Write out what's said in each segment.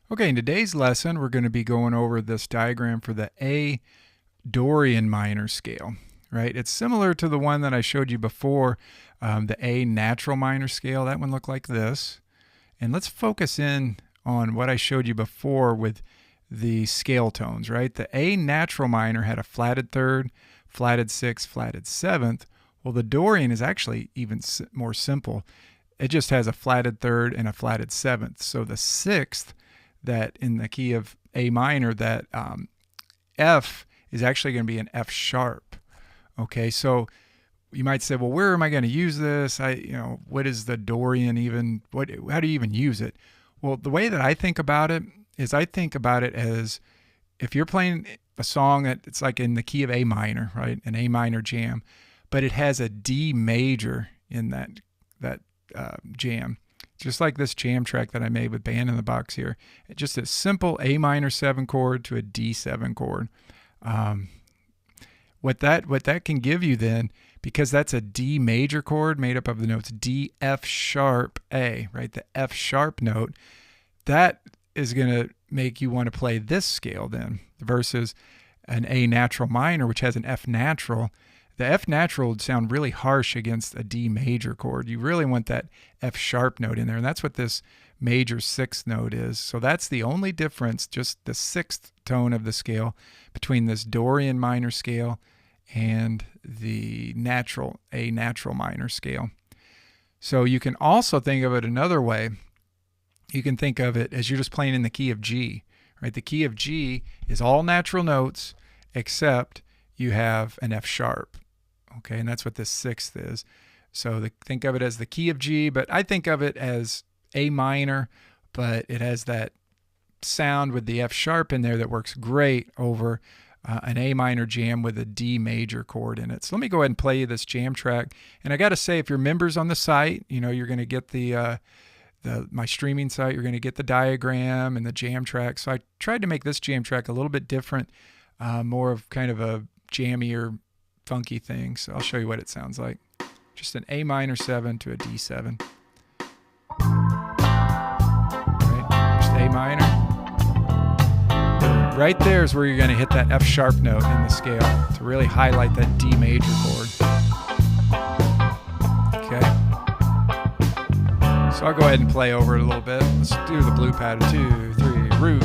Okay, in today's lesson, we're going to be going over this diagram for the A Dorian minor scale, right? It's similar to the one that I showed you before, the A natural minor scale. That one looked like this. And let's focus in on what I showed you before with the scale tones, right? The A natural minor had a flatted third, flatted sixth, flatted seventh. Well, the Dorian is actually even more simple. It just has a flatted third and a flatted seventh. So the sixth, that in the key of A minor, that F is actually going to be an F sharp. Okay, so you might say, well, where am I going to use this? What is the Dorian even? How do you even use it? Well, the way that I think about it is I think about it as if you're playing a song that it's like in the key of A minor, right? An A minor jam, but it has a D major in that jam. Just like this jam track that I made with Band in the Box here. Just a simple A minor 7 chord to a D7 chord. What that can give you then, because that's a D major chord made up of the notes D, F sharp, A, right? The F sharp note, that is going to make you want to play this scale then versus an A natural minor, which has an F natural. The F natural would sound really harsh against a D major chord. You really want that F sharp note in there, and that's what this major sixth note is. So that's the only difference, just the sixth tone of the scale, between this Dorian minor scale and the A natural minor scale. So you can also think of it another way. You can think of it as you're just playing in the key of G, right? The key of G is all natural notes except you have an F sharp. Okay, and that's what this sixth is. So think of it as the key of G, but I think of it as A minor, but it has that sound with the F sharp in there that works great over an A minor jam with a D major chord in it. So let me go ahead and play you this jam track. And I got to say, if you're members on the site, you're going to get my streaming site, you're going to get the diagram and the jam track. So I tried to make this jam track a little bit different, more of kind of a jammier, funky thing. So I'll show you what it sounds like. Just an A minor 7 to a D7. Right, just A minor. Right there is where you're going to hit that F sharp note in the scale to really highlight that D major chord. Okay. So I'll go ahead and play over it a little bit. Let's do the blue pattern. 2, 3, root.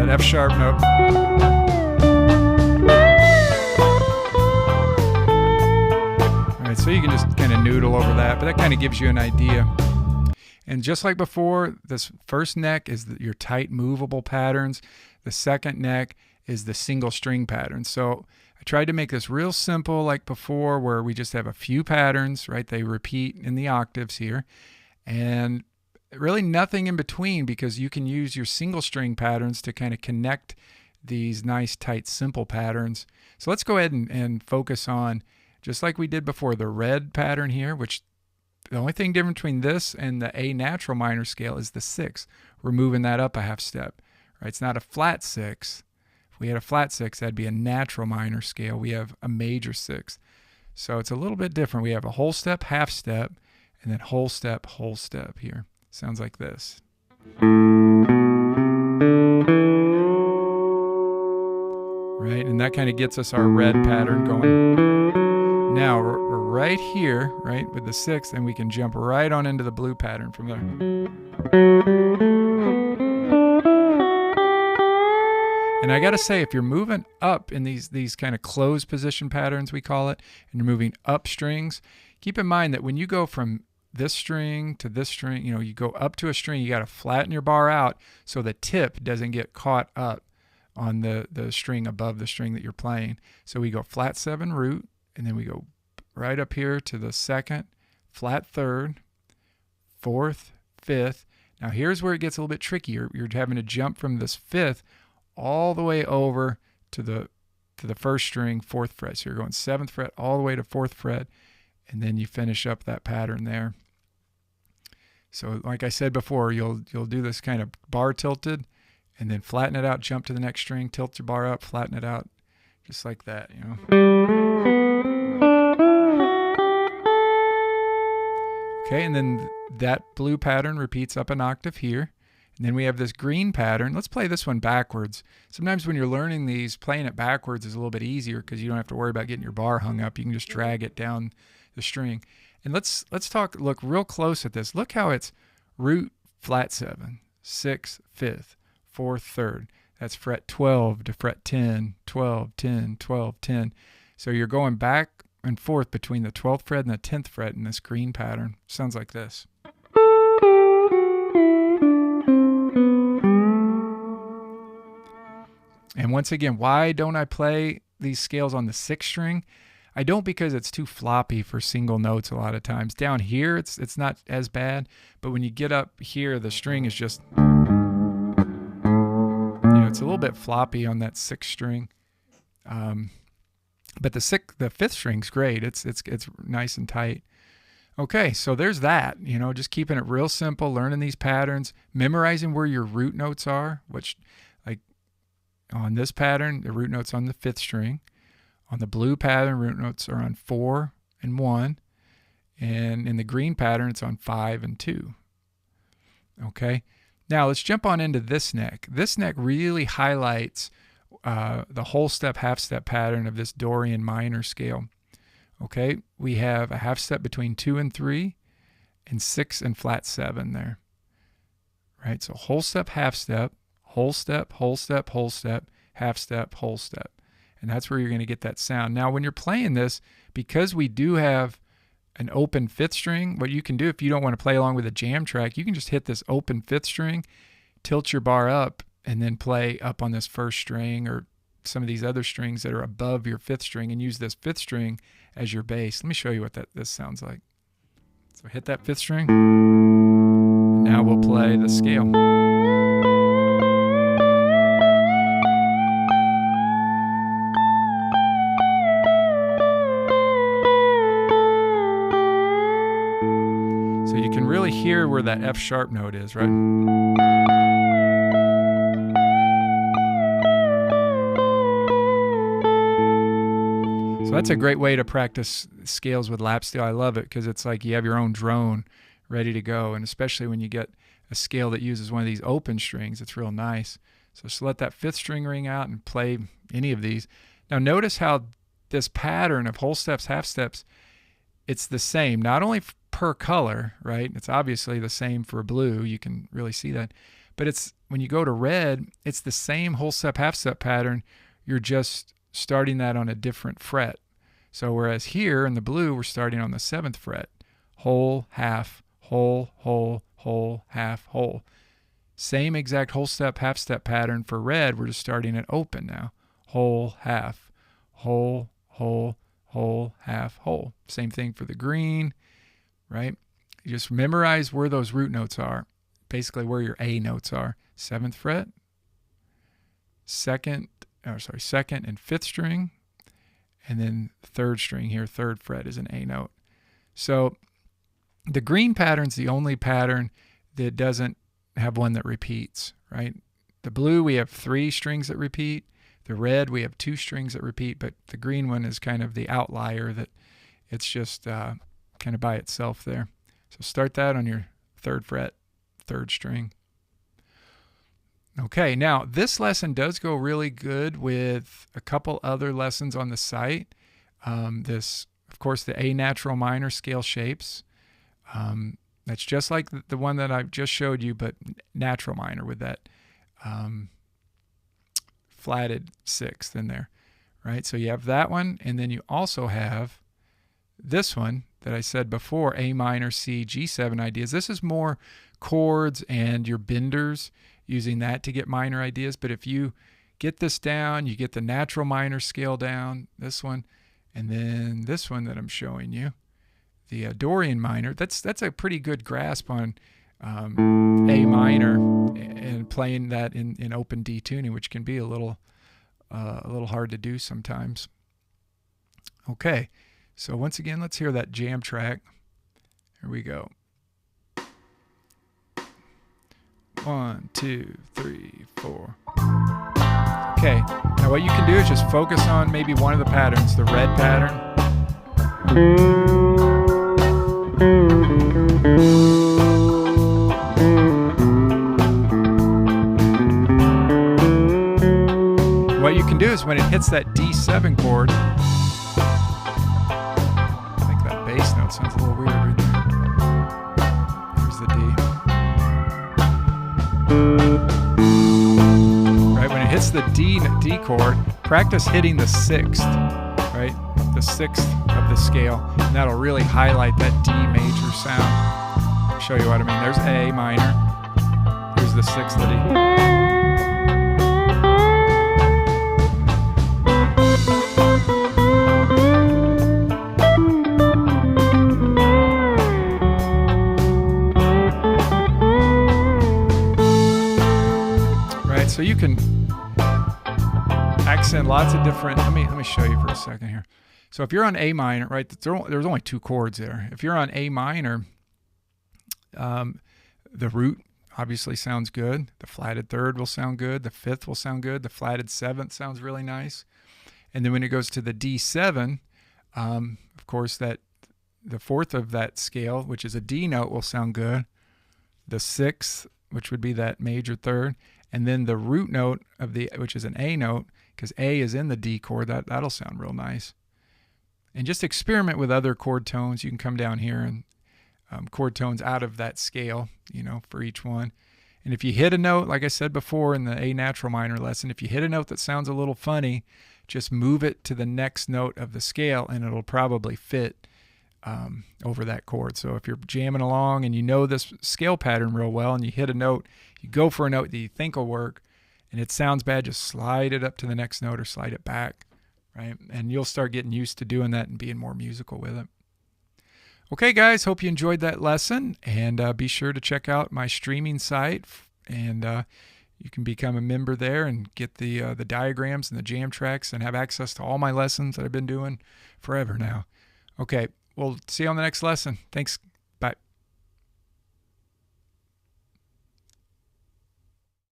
F sharp note. All right, so you can just kind of noodle over that, but that kind of gives you an idea. And just like before, this first neck is your tight movable patterns. The second neck is the single string patterns. So I tried to make this real simple like before, where we just have a few patterns, right? They repeat in the octaves here. And really nothing in between, because you can use your single string patterns to kind of connect these nice tight simple patterns. So let's go ahead and focus on, just like we did before, the red pattern here, which the only thing different between this and the A natural minor scale is the sixth. We're moving that up a half step, right? It's not a flat sixth. If we had a flat sixth, that'd be a natural minor scale. We have a major sixth. So it's a little bit different. We have a whole step, half step, and then whole step here. Sounds like this. Right, and that kind of gets us our red pattern going. Now we're right here, right, with the sixth, and we can jump right on into the blue pattern from there. And I got to say, if you're moving up in these kind of closed position patterns, we call it, and you're moving up strings, keep in mind that when you go from this string to this string, you go up to a string, you got to flatten your bar out so the tip doesn't get caught up on the string above the string that you're playing. So we go flat 7 root, and then we go right up here to the second, flat third, fourth, fifth. Now here's where it gets a little bit trickier. You're having to jump from this fifth all the way over to the to the first string, 4th fret. So you're going 7th fret all the way to 4th fret, and then you finish up that pattern there. So like I said before, you'll do this kind of bar tilted, and then flatten it out, jump to the next string, tilt your bar up, flatten it out, just like that, you know. Okay, and then that blue pattern repeats up an octave here. And then we have this green pattern. Let's play this one backwards. Sometimes when you're learning these, playing it backwards is a little bit easier because you don't have to worry about getting your bar hung up. You can just drag it down the string. And let's look real close at this. Look how it's root flat 7, 6th, 5th, 4th, 3rd. That's fret 12 to fret 10, 12, 10, 12, 10. So you're going back and forth between the 12th fret and the 10th fret in this green pattern. Sounds like this. And once again, why don't I play these scales on the 6th string? I don't because it's too floppy for single notes a lot of times. Down here, it's not as bad, but when you get up here, the string is just, it's a little bit floppy on that 6th string. But the 5th string's great. It's nice and tight. Okay, so there's that. Just keeping it real simple, learning these patterns, memorizing where your root notes are, which, like on this pattern, the root note's on the 5th string. On the blue pattern, root notes are on 4 and 1. And in the green pattern, it's on 5 and 2. Okay, now let's jump on into this neck. This neck really highlights the whole step, half step pattern of this Dorian minor scale. Okay, we have a half step between 2 and 3, and 6 and flat 7 there. Right, so whole step, half step, whole step, whole step, whole step, half step, whole step. And that's where you're going to get that sound. Now, when you're playing this, because we do have an open 5th string, what you can do if you don't want to play along with a jam track, you can just hit this open 5th string, tilt your bar up, and then play up on this 1st string or some of these other strings that are above your 5th string and use this 5th string as your bass. Let me show you what this sounds like. So hit that 5th string. Now we'll play the scale. So you can really hear where that F sharp note is, right? So that's a great way to practice scales with LapSteel. I love it because it's like you have your own drone ready to go, and especially when you get a scale that uses one of these open strings, it's real nice. So just let that 5th string ring out and play any of these. Now notice how this pattern of whole steps, half steps, it's the same, not only per color, right? It's obviously the same for blue. You can really see that. But it's when you go to red, it's the same whole step, half step pattern. You're just starting that on a different fret. So whereas here in the blue, we're starting on the 7th fret. Whole, half, whole, whole, whole, half, whole. Same exact whole step, half step pattern for red. We're just starting it open now. Whole, half, whole, whole, whole, half, whole. Same thing for the green, right? You just memorize where those root notes are, basically where your A notes are. 7th fret, second and 5th string, and then 3rd string here, 3rd fret is an A note. So the green pattern's the only pattern that doesn't have one that repeats, right? The blue, we have 3 strings that repeat. The red, we have 2 strings that repeat, but the green one is kind of the outlier that it's just kind of by itself there. So start that on your 3rd fret, 3rd string. Okay, now this lesson does go really good with a couple other lessons on the site. This, of course, the A natural minor scale shapes. That's just like the one that I've just showed you, but natural minor with that flatted 6th in there, right? So you have that one, and then you also have this one that I said before, A minor, C, G7 ideas. This is more chords and your benders, using that to get minor ideas. But if you get this down, you get the natural minor scale down, this one, and then this one that I'm showing you, the Dorian minor, that's a pretty good grasp on A minor and playing that in open D tuning, which can be a little a little hard to do sometimes. Okay, so once again, let's hear that jam track. Here we go. 1, 2, 3, 4. Okay, now what you can do is just focus on maybe one of the patterns, the red pattern. What you can do is when it hits that D7 chord, I think that bass note sounds a little weird right there. Here's the D. Right, when it hits the D chord, practice hitting the 6th, right? The 6th of the scale, and that'll really highlight that D major sound. I'll show you what I mean. There's A minor. Here's the 6th of D. So you can accent lots of different. Let me show you for a second here. So if you're on A minor, right? There's only 2 chords there. If you're on A minor, the root obviously sounds good. The flatted 3rd will sound good. The 5th will sound good. The flatted 7th sounds really nice. And then when it goes to the D7, of course, that the 4th of that scale, which is a D note, will sound good. The 6th, which would be that major 3rd. And then the root note of which is an A note, because A is in the D chord, that'll sound real nice. And just experiment with other chord tones. You can come down here and chord tones out of that scale, for each one. And if you hit a note, like I said before in the A natural minor lesson, if you hit a note that sounds a little funny, just move it to the next note of the scale and it'll probably fit over that chord. So if you're jamming along and you know this scale pattern real well and you hit a note, you go for a note that you think will work and it sounds bad, just slide it up to the next note or slide it back, right? And you'll start getting used to doing that and being more musical with it. Okay, guys, hope you enjoyed that lesson, and be sure to check out my streaming site, and you can become a member there and get the diagrams and the jam tracks and have access to all my lessons that I've been doing forever now. Okay, we'll see you on the next lesson. Thanks.